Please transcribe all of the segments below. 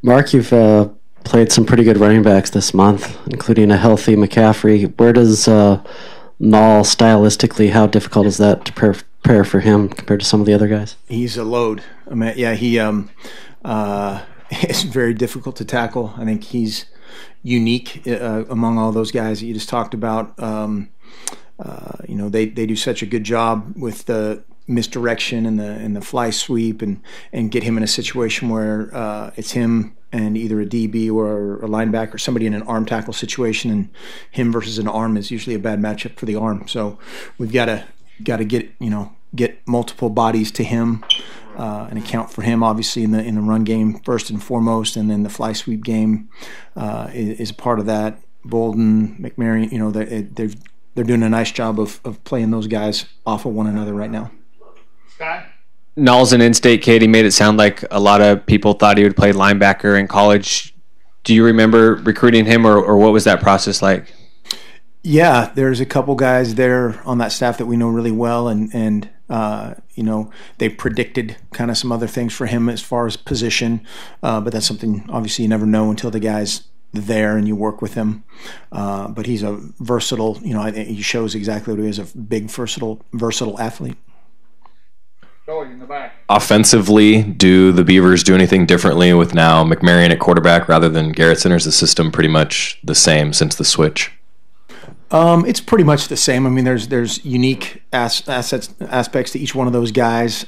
Mark, you've played some pretty good running backs this month, including a healthy McCaffrey. Where does Nall stylistically, how difficult is that to prepare for him compared to some of the other guys? He's a load. I mean, yeah, he it's very difficult to tackle. I think he's unique among all those guys that you just talked about. They do such a good job with the misdirection and the fly sweep and get him in a situation where it's him and either a DB or a linebacker, somebody in an arm tackle situation, and him versus an arm is usually a bad matchup for the arm. So we've got to get multiple bodies to him and account for him obviously in the run game first and foremost, and then the fly sweep game is a part of that. Bolden, McMarion, they're doing a nice job of playing those guys off of one another right now. Scott? Nall's an in-state kid. He made it sound like a lot of people thought he would play linebacker in college. Do you remember recruiting him, or what was that process like? Yeah, there's a couple guys there on that staff that we know really well, and they predicted kind of some other things for him as far as position, but that's something obviously you never know until the guy's there and you work with him. But he's a versatile, he shows exactly what he is, a big, versatile athlete. In the back. Offensively, do the Beavers do anything differently with now McMarion at quarterback rather than Garrettson, or is the system pretty much the same since the switch? It's pretty much the same. I mean, there's unique aspects to each one of those guys.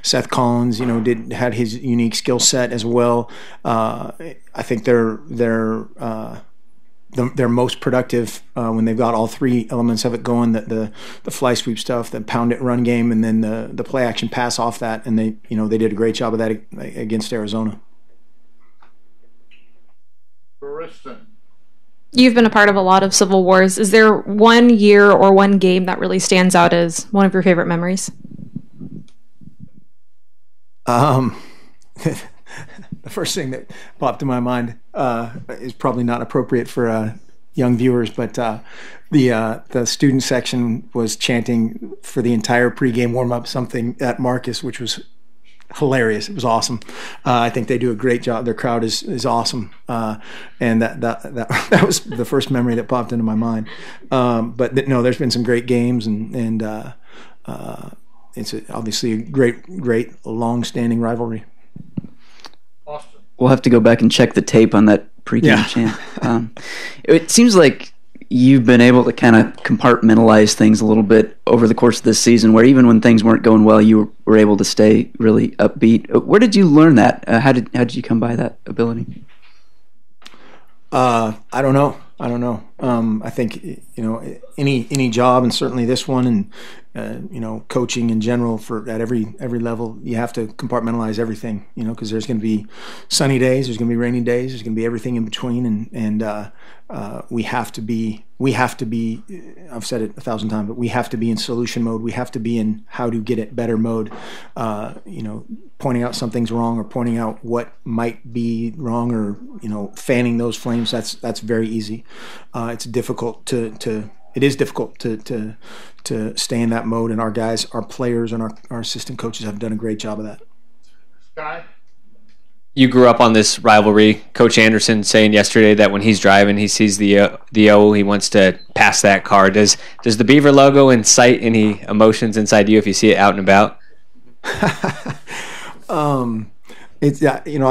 Seth Collins, had his unique skill set as well. I think they're most productive when they've got all three elements of it going: the fly sweep stuff, the pound it run game, and then the play action pass off that. And they did a great job of that against Arizona. Baristan. You've been a part of a lot of Civil Wars. Is there one year or one game that really stands out as one of your favorite memories? The first thing that popped in my mind is probably not appropriate for young viewers, but the student section was chanting for the entire pregame warm-up something at Marcus, which was hilarious. It was awesome. I think they do a great job. Their crowd is awesome, and that was the first memory that popped into my mind. But no, there's been some great games, and it's obviously a great long-standing rivalry. Austin. We'll have to go back and check the tape on that pregame chant. It seems like you've been able to kind of compartmentalize things a little bit over the course of this season, where even when things weren't going well, you were able to stay really upbeat. Where did you learn that? How did you come by that ability? I don't know. I think any job, and certainly this one, and coaching in general at every level, you have to compartmentalize everything. Because there's going to be sunny days, there's going to be rainy days, there's going to be everything in between, and we have to be. I've said it 1,000 times, but we have to be in solution mode. We have to be in how to get it better mode. Pointing out something's wrong, or pointing out what might be wrong, or fanning those flames. That's very easy. It's difficult to stay in that mode, and our guys, our players, and our assistant coaches have done a great job of that. Sky? You grew up on this rivalry. Coach Anderson saying yesterday that when he's driving, he sees the O, he wants to pass that car. Does the Beaver logo incite any emotions inside you if you see it out and about? I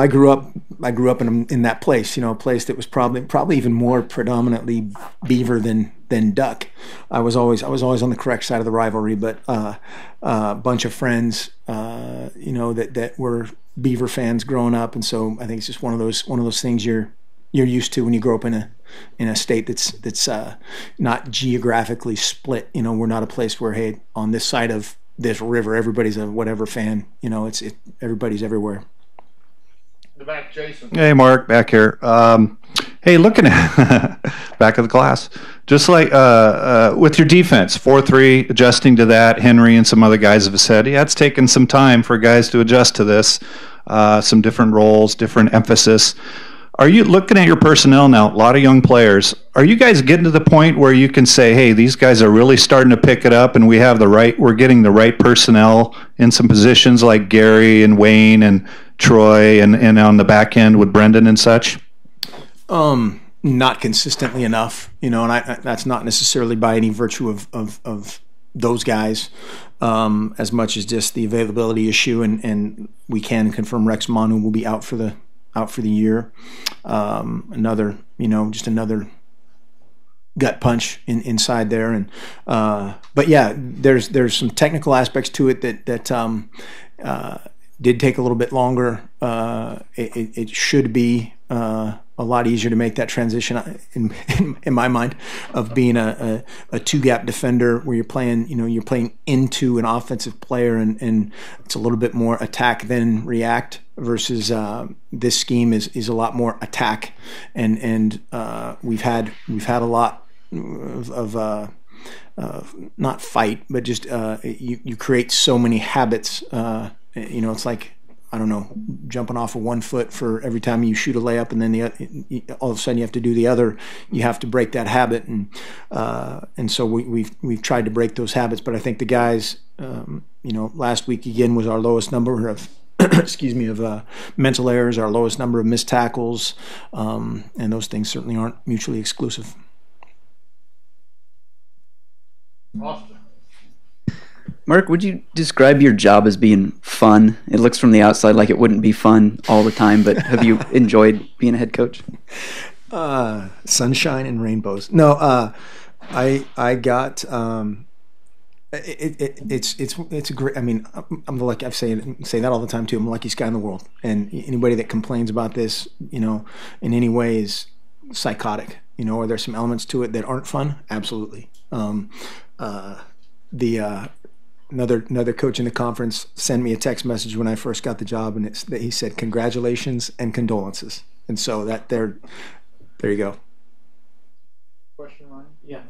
grew up in that place, a place that was probably even more predominantly Beaver than Duck. I was always on the correct side of the rivalry, but a bunch of friends, that were Beaver fans growing up, and so I think it's just one of those things you're used to when you grow up in a state that's not geographically split. We're not a place where, hey, on this side of this river, everybody's a whatever fan. Everybody's everywhere. The back, Jason. Hey, Mark, back here. Hey, looking at back of the class, just like with your defense, 4-3, adjusting to that. Henry and some other guys have said, it's taken some time for guys to adjust to this, some different roles, different emphasis. Are you looking at your personnel now, a lot of young players, are you guys getting to the point where you can say, hey, these guys are really starting to pick it up, and we're getting the right personnel in some positions like Gary and Wayne, and Troy and on the back end with Brendan and such? Not consistently enough, and that's not necessarily by any virtue of those guys, as much as just the availability issue, and we can confirm Rex Manu will be out for the year. Another gut punch inside there, and but yeah, there's some technical aspects to it that did take a little bit longer. It should be a lot easier to make that transition in my mind of being a two-gap defender where you're playing into an offensive player, and it's a little bit more attack than react versus this scheme is a lot more attack, and we've had a lot of not fight, but just you create so many habits. It's like, I don't know, jumping off of one foot for every time you shoot a layup, and then all of a sudden you have to do the other. You have to break that habit, and so we've tried to break those habits. But I think the guys, last week again was our lowest number of of mental errors, our lowest number of missed tackles, and those things certainly aren't mutually exclusive. Austin. Mark, would you describe your job as being fun? It looks from the outside like it wouldn't be fun all the time, but have you enjoyed being a head coach? Sunshine and rainbows. No, I got it's a great. I mean, I'm the lucky. I say that all the time too. I'm the luckiest guy in the world, and anybody that complains about this, in any way is psychotic. Are there some elements to it that aren't fun? Absolutely. Another coach in the conference sent me a text message when I first got the job, and he said congratulations and condolences, and so there you go. Question, Ryan? Yeah.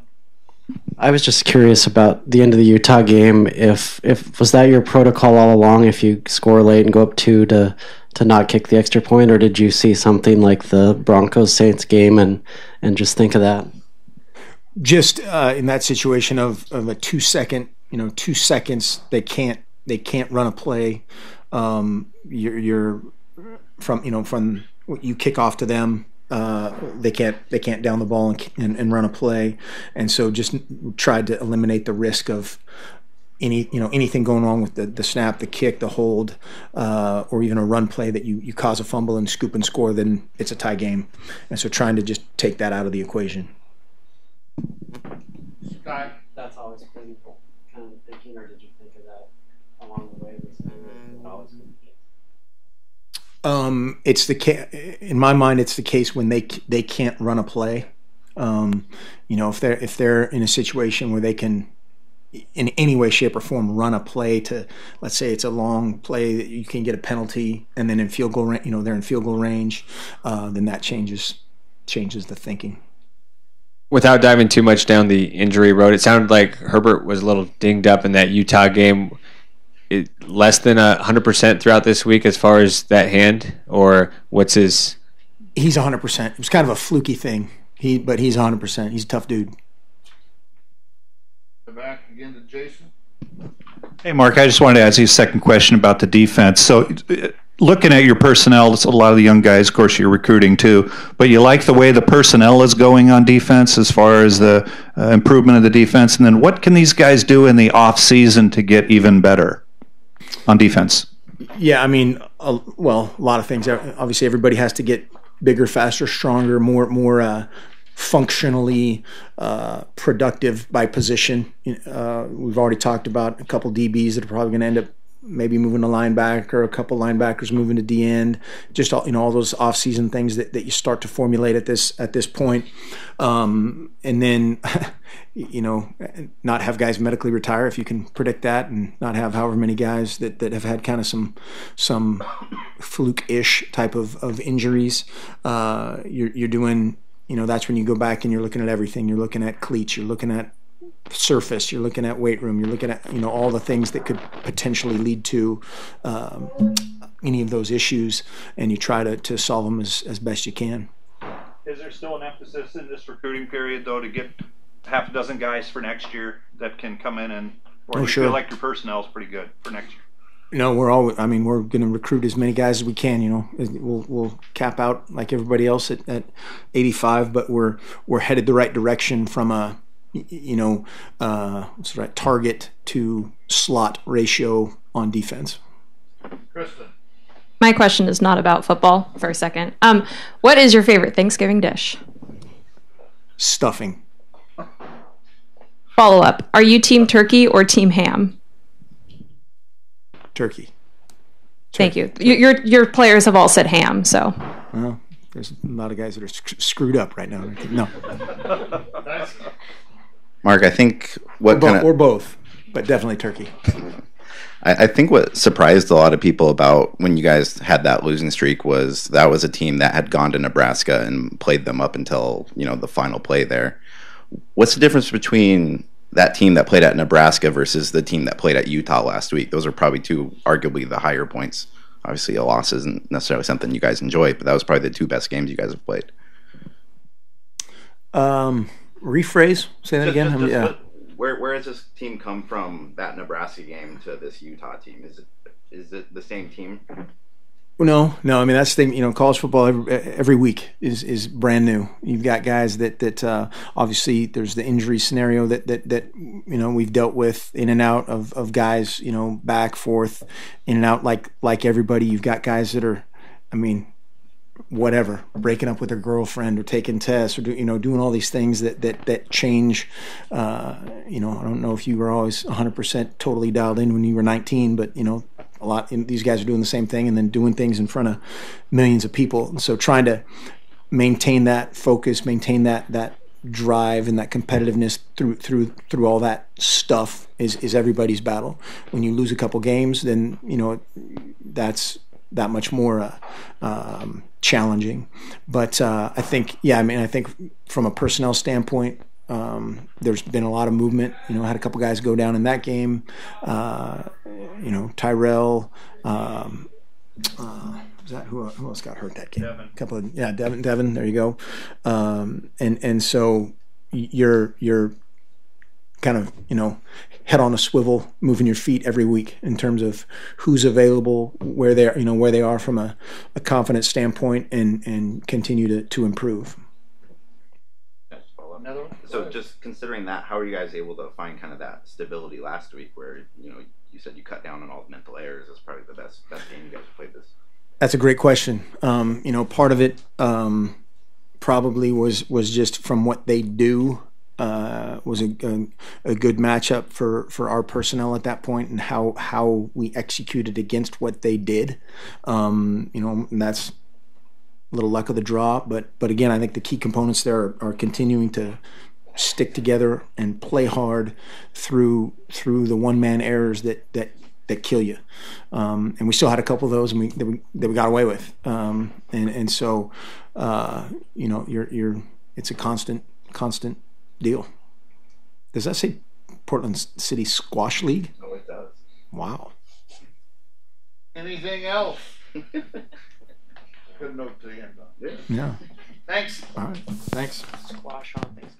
I was just curious about the end of the Utah game. If was that your protocol all along? If you score late and go up 2 to not kick the extra point, or did you see something like the Broncos Saints game and just think of that? Just in that situation of a 2 second. 2 seconds. They can't run a play. You're from what you kick off to them. They can't down the ball and run a play, and so just tried to eliminate the risk of anything going wrong with the snap, the kick, the hold, or even a run play that you cause a fumble and scoop and score. Then it's a tie game, and so trying to just take that out of the equation. Sky. That's always pretty kind of thinking, or did you think of that along the way? It's in my mind, it's the case when they can't run a play. If they're in a situation where they can, in any way, shape, or form, run a play to, let's say it's a long play that you can get a penalty, and then in field goal, they're in field goal range, then that changes the thinking. Without diving too much down the injury road, it sounded like Herbert was a little dinged up in that Utah game. Less than 100% throughout this week as far as that hand, or what's his? He's 100%. It was kind of a fluky thing. But he's 100%. He's a tough dude. Back again to Jason. Hey, Mark, I just wanted to ask you a second question about the defense. So, looking at your personnel, it's a lot of the young guys, of course, you're recruiting too, but you like the way the personnel is going on defense as far as the improvement of the defense, and then what can these guys do in the off season to get even better on defense? Yeah, I mean, a lot of things. Obviously, everybody has to get bigger, faster, stronger, more functionally productive by position. We've already talked about a couple DBs that are probably going to end up maybe moving to linebacker, a couple linebackers moving to D end, just all those off-season things that you start to formulate at this point, and then not have guys medically retire if you can predict that, and not have however many guys that have had kind of some fluke-ish type of injuries. You're doing, that's when you go back and you're looking at everything. You're looking at cleats, you're looking at surface, you're looking at weight room, you're looking at all the things that could potentially lead to any of those issues, and you try to solve them as best you can. Is there still an emphasis in this recruiting period, though, to get half a dozen guys for next year that can come in or do you sure. feel like your personnel is pretty good for next year? No, we're all. I mean, we're going to recruit as many guys as we can. We'll cap out like everybody else at 85, but we're headed the right direction from a what's the right target to slot ratio on defense. Kristen. My question is not about football for a second. What is your favorite Thanksgiving dish? Stuffing. Follow up. Are you team turkey or team ham? Turkey. Thank you. Your players have all said ham, so. Well, there's a lot of guys that are screwed up right now. No. Mark, I think or both, but definitely turkey. I think what surprised a lot of people about when you guys had that losing streak was that was a team that had gone to Nebraska and played them up until, the final play there. What's the difference between that team that played at Nebraska versus the team that played at Utah last week? Those are probably two, arguably, the higher points. Obviously, a loss isn't necessarily something you guys enjoy, but that was probably the two best games you guys have played. Rephrase? Say that again? Yeah. Where has this team come from, that Nebraska game, to this Utah team? Is it the same team? No. I mean, that's the thing. College football every week is brand new. You've got guys that obviously there's the injury scenario that we've dealt with in and out of guys, back, forth, in and out like everybody. You've got guys that are, whatever, breaking up with their girlfriend or taking tests or doing all these things that change. I don't know if you were always 100% totally dialed in when you were 19, but a lot these guys are doing the same thing and then doing things in front of millions of people. And so trying to maintain that focus, maintain that drive and that competitiveness through all that stuff is everybody's battle. When you lose a couple games, then that's that much more challenging. But I think from a personnel standpoint, there's been a lot of movement. I had a couple guys go down in that game. Tyrell. Who else got hurt that game? Devin. There you go. And so you're kind of head on a swivel, moving your feet every week in terms of who's available, where they are from a confidence standpoint, and continue to improve. So just considering that, how are you guys able to find kind of that stability last week where, you said you cut down on all the mental errors? That's probably the best game you guys have played this. That's a great question. Part of it probably was just from what they do. Was a good matchup for our personnel at that point, and how we executed against what they did. And that's a little luck of the draw, but again, I think the key components there are continuing to stick together and play hard through the one-man errors that kill you. And we still had a couple of those, and we got away with. And so it's a constant deal. Does that say Portland City Squash League? Oh, it does. Wow. Anything else? Good note to end on. Yeah. Thanks. All right. Thanks. Squash on things.